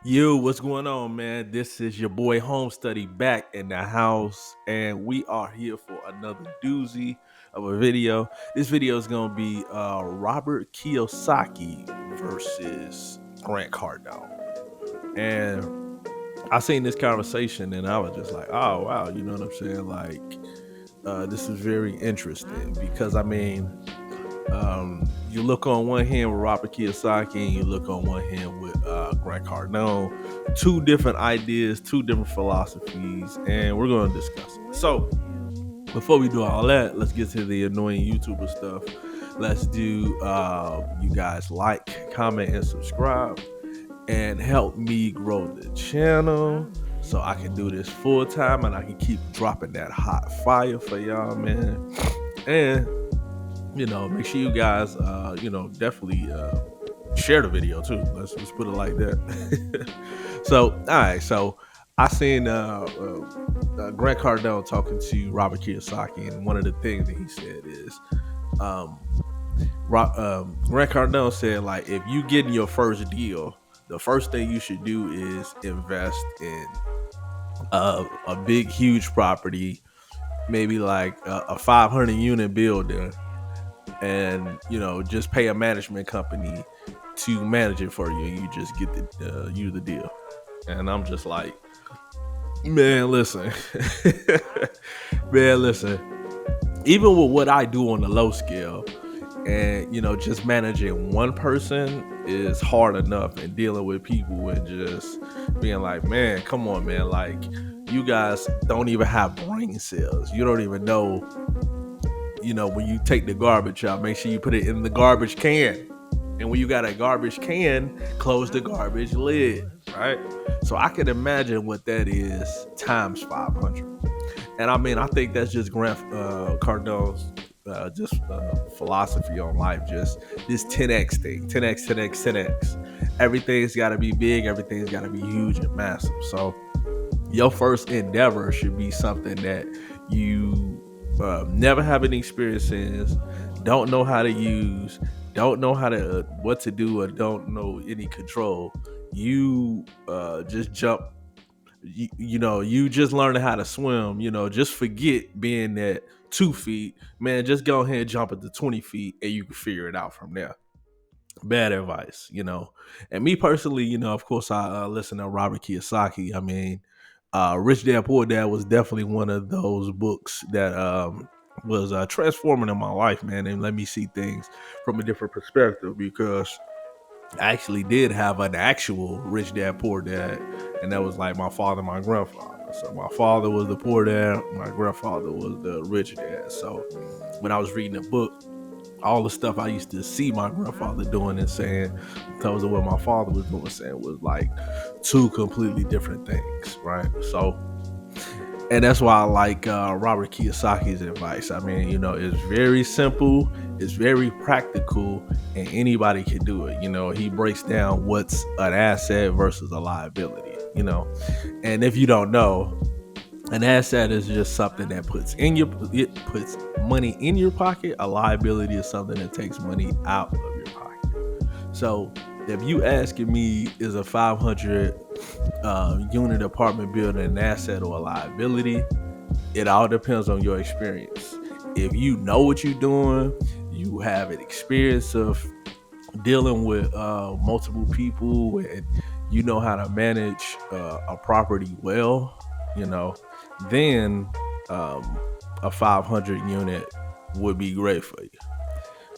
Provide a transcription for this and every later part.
Yo, what's going on, man? This is your boy Home Study back in the house, and we are here for another doozy of a video. This video is gonna be Robert Kiyosaki versus Grant Cardone, and I seen this conversation, and I was just like, oh wow, you know what I'm saying? Like, this is very interesting because you look on one hand with Robert Kiyosaki, and you look on one hand with Grant Cardone. Two different ideas, two different philosophies, and we're going to discuss it. So, before we do all that, let's get to the annoying YouTuber stuff. Let's do you guys like, comment, and subscribe, and help me grow the channel so I can do this full time and I can keep dropping that hot fire for y'all, man. And make sure you guys, definitely share the video too. Let's just put it like that. So, all right. So, I seen Grant Cardone talking to Robert Kiyosaki, and one of the things that he said is, um, Grant Cardone said, like, if you get in your first deal, the first thing you should do is invest in a big, huge property, maybe like a 500 unit building, and just pay a management company to manage it for you, and you just get the deal. And I'm just like, man, listen. Man, listen, even with what I do on the low scale, and just managing one person is hard enough, and dealing with people and just being like, man, come on, man, like, you guys don't even have brain cells. You don't even know, when you take the garbage out, make sure you put it in the garbage can. And when you got a garbage can, close the garbage lid, right? So I can imagine what that is times 500. And I think that's just Grant Cardone's philosophy on life, just this 10x thing, 10x, 10x, 10x. Everything's got to be big, everything's got to be huge and massive. So your first endeavor should be something that you never have any experience in, don't know how to use, don't know how to what to do, or don't know any control. You just jump. You just learning how to swim. Just forget being at 2 feet, man. Just go ahead and jump at the 20 feet, and you can figure it out from there. Bad advice. And me personally, of course, I listen to Robert Kiyosaki. Rich Dad Poor Dad was definitely one of those books that was transforming in my life, man, and let me see things from a different perspective, because I actually did have an actual Rich Dad Poor Dad, and that was like my father and my grandfather. So my father was the poor dad, my grandfather was the rich dad. So when I was reading the book, all the stuff I used to see my grandfather doing and saying, in terms of what my father was doing, saying, was like two completely different things, right? So, and that's why I like Robert Kiyosaki's advice. It's very simple, it's very practical, and anybody can do it. He breaks down what's an asset versus a liability. And if you don't know, an asset is just something that it puts money in your pocket. A liability is something that takes money out of your pocket. So if you asking me, is a 500 unit apartment building an asset or a liability? It all depends on your experience. If you know what you're doing, you have an experience of dealing with multiple people, and you know how to manage a property well, you know, then a 500 unit would be great for you.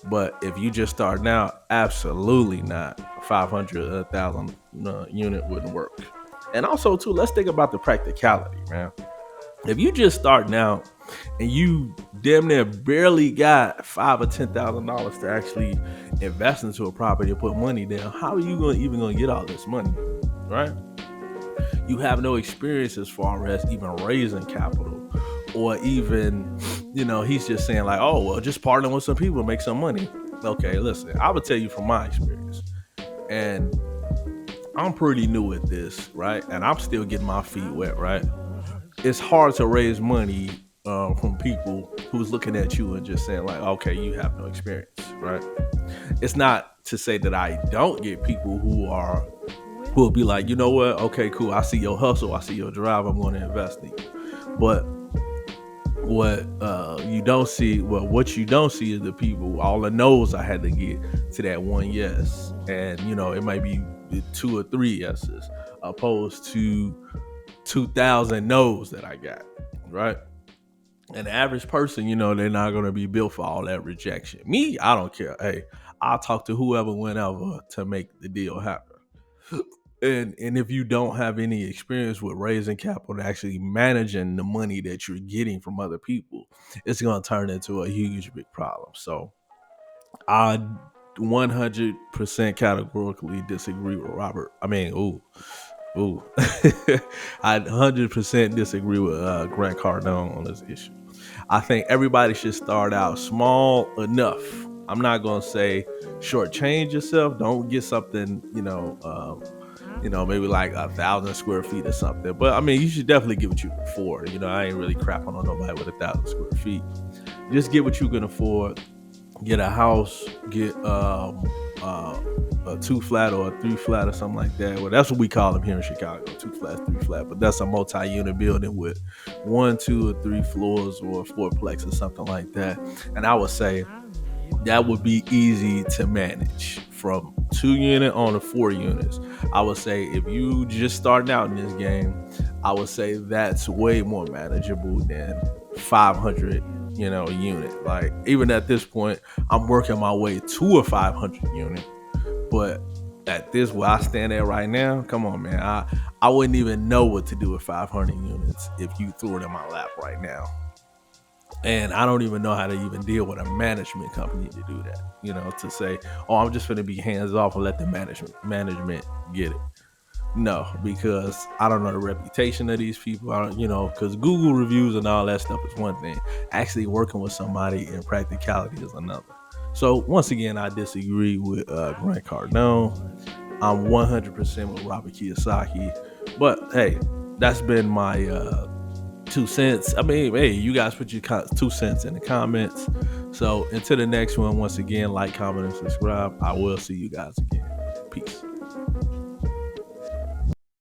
But if you just starting out, absolutely not. 500, 1,000 unit wouldn't work. And also, too, let's think about the practicality, man. If you just starting out and you damn near barely got $5,000 or $10,000 to actually invest into a property or put money down, how are you even gonna get all this money, right? You have no experience as far as even raising capital, or even, he's just saying like, oh well, just partner with some people, make some money. Okay, listen, I would tell you from my experience, and I'm pretty new at this, right? And I'm still getting my feet wet, right? It's hard to raise money from people who's looking at you and just saying like, okay, you have no experience, right? It's not to say that I don't get people who are who will be like, you know what? Okay, cool. I see your hustle. I see your drive. I'm going to invest in you. But what you don't see is the people, all the no's I had to get to that one yes. And, it might be 2 or 3 yeses opposed to 2,000 no's that I got, right? And the average person, they're not going to be built for all that rejection. Me, I don't care. Hey, I'll talk to whoever, whenever to make the deal happen. And if you don't have any experience with raising capital and actually managing the money that you're getting from other people, it's going to turn into a huge big problem. So I 100% categorically disagree with Robert. I mean, ooh. I 100% disagree with Grant Cardone on this issue. I think everybody should start out small enough. I'm not going to say shortchange yourself. Don't get something, maybe like 1,000 square feet or something. But I mean, you should definitely get what you can afford. I ain't really crapping on nobody with 1,000 square feet. Just get what you can afford. Get a house. Get a 2 flat or a 3 flat or something like that. Well, that's what we call them here in Chicago, 2 flats, 3 flat. But that's a multi-unit building with 1, 2, or 3 floors or a fourplex or something like that. And I would say that would be easy to manage from 2 unit on to 4 units. I would say if you just starting out in this game, I would say that's way more manageable than 500, unit. Like even at this point, I'm working my way to a 500 unit. But at this where I stand at right now, come on, man, I wouldn't even know what to do with 500 units if you threw it in my lap right now. And I don't even know how to even deal with a management company to do that, to say, oh, I'm just going to be hands off and let the management get it. No, because I don't know the reputation of these people. I don't, because Google reviews and all that stuff is one thing. Actually working with somebody in practicality is another. So once again, I disagree with Grant Cardone. I'm 100% with Robert Kiyosaki. But hey, that's been my 2 cents. I mean, hey, you guys put your 2 cents in the comments. So until the next one, once again, like, comment, and subscribe. I will see you guys again. Peace.